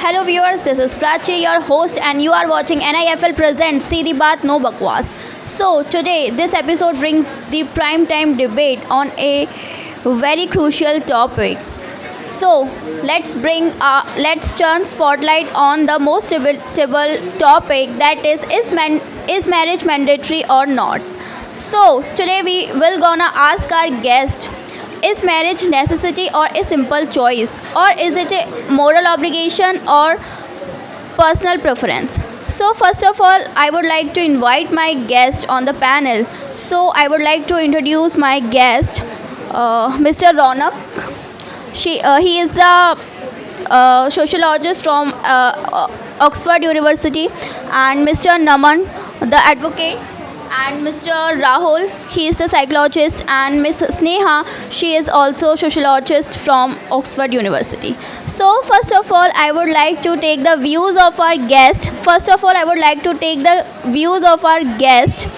Hello viewers, this is Prachi, your host, and you are watching NIFL present Seedhi Baat No Bakwas. So today, this episode brings the prime time debate on a very crucial topic. So let's turn spotlight on the most debatable topic, that is marriage mandatory or not. So today we will gonna ask our guest, is marriage necessity or a simple choice, or is it a moral obligation or personal preference? So first of all, I would like to invite my guest on the panel. So I would like to introduce my guest, Mr. Ronak. He is the sociologist from Oxford University, and Mr. Naman, the advocate, and Mr. Rahul, he is the psychologist, and Miss Sneha, she is also sociologist from Oxford University. So first of all, I would like to take the views of our guest. First of all, I would like to take the views of our guest.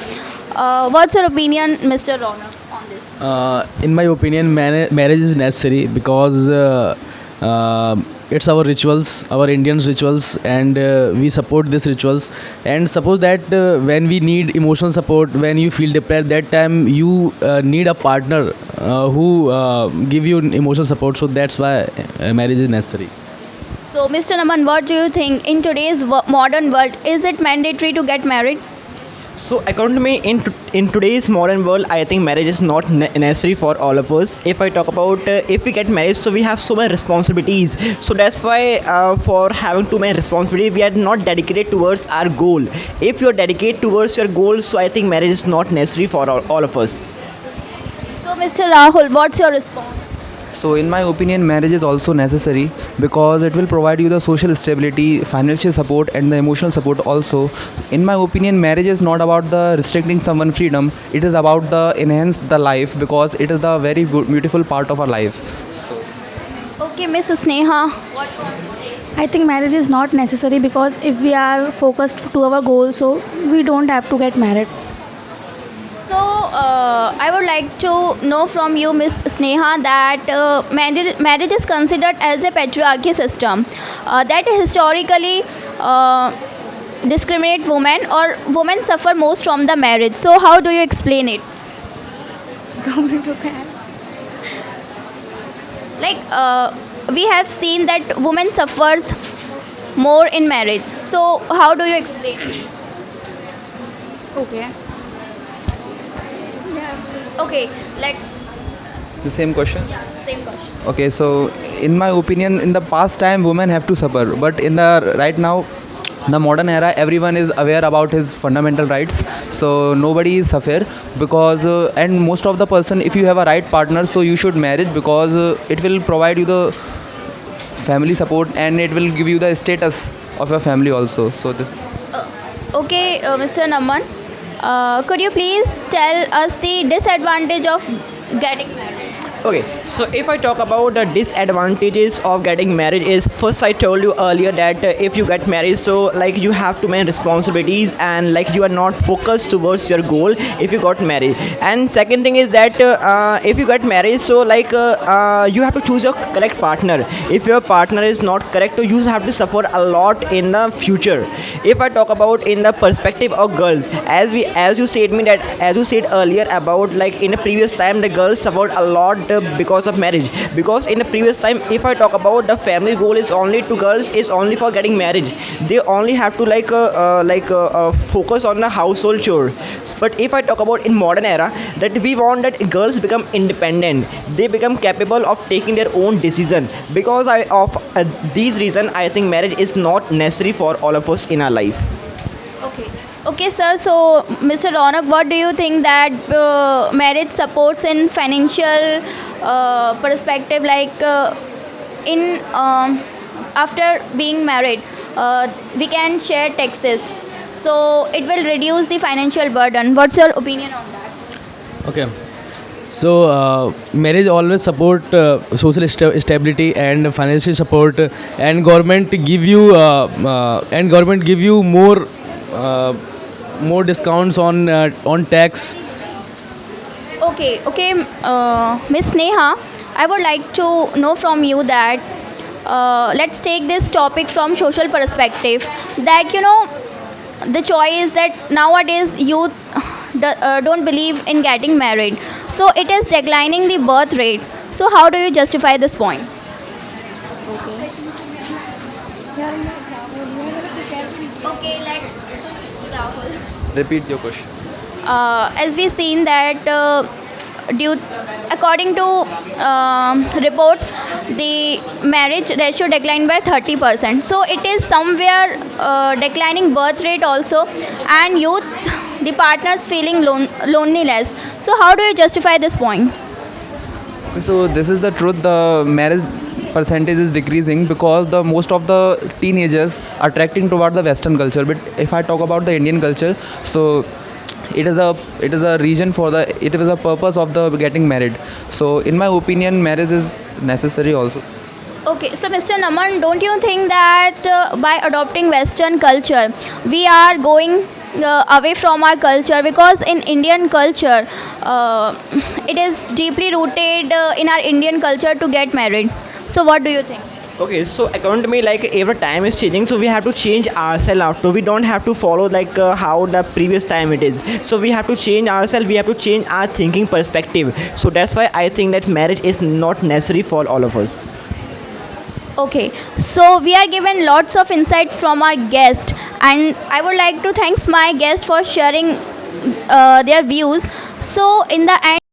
What's your opinion, Mr. Ronak, on this? In my opinion, marriage is necessary because it's our rituals, our Indians rituals, and we support these rituals. And suppose that when we need emotional support, when you feel depressed, that time you need a partner who give you emotional support. So that's why marriage is necessary. So, Mr. Naman, what do you think? In today's modern world, is it mandatory to get married? So, according to me, in today's modern world, I think marriage is not necessary for all of us. If I talk about if we get married, so we have so many responsibilities. So that's why for having too many responsibilities, we are not dedicated towards our goal. If you're dedicated towards your goal, so I think marriage is not necessary for all of us. So, Mr. Rahul, what's your response? So, in my opinion, marriage is also necessary because it will provide you the social stability, financial support, and the emotional support also. In my opinion, marriage is not about the restricting someone freedom. It is about the enhance the life because it is the very beautiful part of our life. Okay, Miss Sneha, what do you want to say? I think marriage is not necessary because if we are focused to our goals, so we don't have to get married. So, I would like to know from you, Miss Sneha, that marriage is considered as a patriarchy system that historically discriminate women, or women suffer most from the marriage. So, how do you explain it? Like, we have seen that women suffers more in marriage. So, how do you explain it? Okay. Okay, let's. The same question. Yeah, same question. Okay, so in my opinion, in the past time, women have to suffer, but in the right now, the modern era, everyone is aware about his fundamental rights, so nobody is suffer because and most of the person, if you have a right partner, so you should marry because it will provide you the family support and it will give you the status of your family also. So this. Okay, Mr. Naman, could you please tell us the disadvantage of getting married? Okay, so if I talk about the disadvantages of getting married is, first I told you earlier that if you get married, so like you have too many responsibilities and like you are not focused towards your goal if you got married. And second thing is that if you get married, so like you have to choose your correct partner. If your partner is not correct, so you have to suffer a lot in the future. If I talk about in the perspective of girls, as you said me that as you said earlier about like in the previous time the girls suffered a lot because of marriage, because in the previous time if I talk about the family goal is only to girls is only for getting married. They only have to focus on the household chore. But if I talk about in modern era, that we want that girls become independent, they become capable of taking their own decision. Because of these reason I think marriage is not necessary for all of us in our life. Okay. Okay, sir. So, Mr. Ronak, what do you think that marriage supports in financial perspective? Like, in after being married, we can share taxes, so it will reduce the financial burden. What's your opinion on that? Okay. So marriage always support social stability and financial support, and government give you more discounts on tax. Okay, Miss Neha, I would like to know from you that let's take this topic from social perspective, that the choice that nowadays youth don't believe in getting married, so it is declining the birth rate. So how do you justify this point? Okay, let's switch to Rahul. Repeat your question. As we've seen that due according to reports, the marriage ratio declined by 30%, so it is somewhere declining birth rate also, and youth, the partners feeling loneliness. So how do you justify this point? So this is the truth. The marriage percentage is decreasing because the most of the teenagers are attracting toward the Western culture. But if I talk about the Indian culture, so it is a reason for the, it is a purpose of the getting married. So in my opinion, marriage is necessary also. Okay, so Mr. Naman, don't you think that by adopting Western culture, we are going away from our culture? Because in Indian culture, it is deeply rooted in our Indian culture to get married. So what do you think? Okay, so according to me, like every time is changing, so we have to change ourselves out. So we don't have to follow like how the previous time it is. So we have to change ourselves. We have to change our thinking perspective. So that's why I think that marriage is not necessary for all of us. Okay, so we are given lots of insights from our guest, and I would like to thank my guest for sharing their views. So in the end,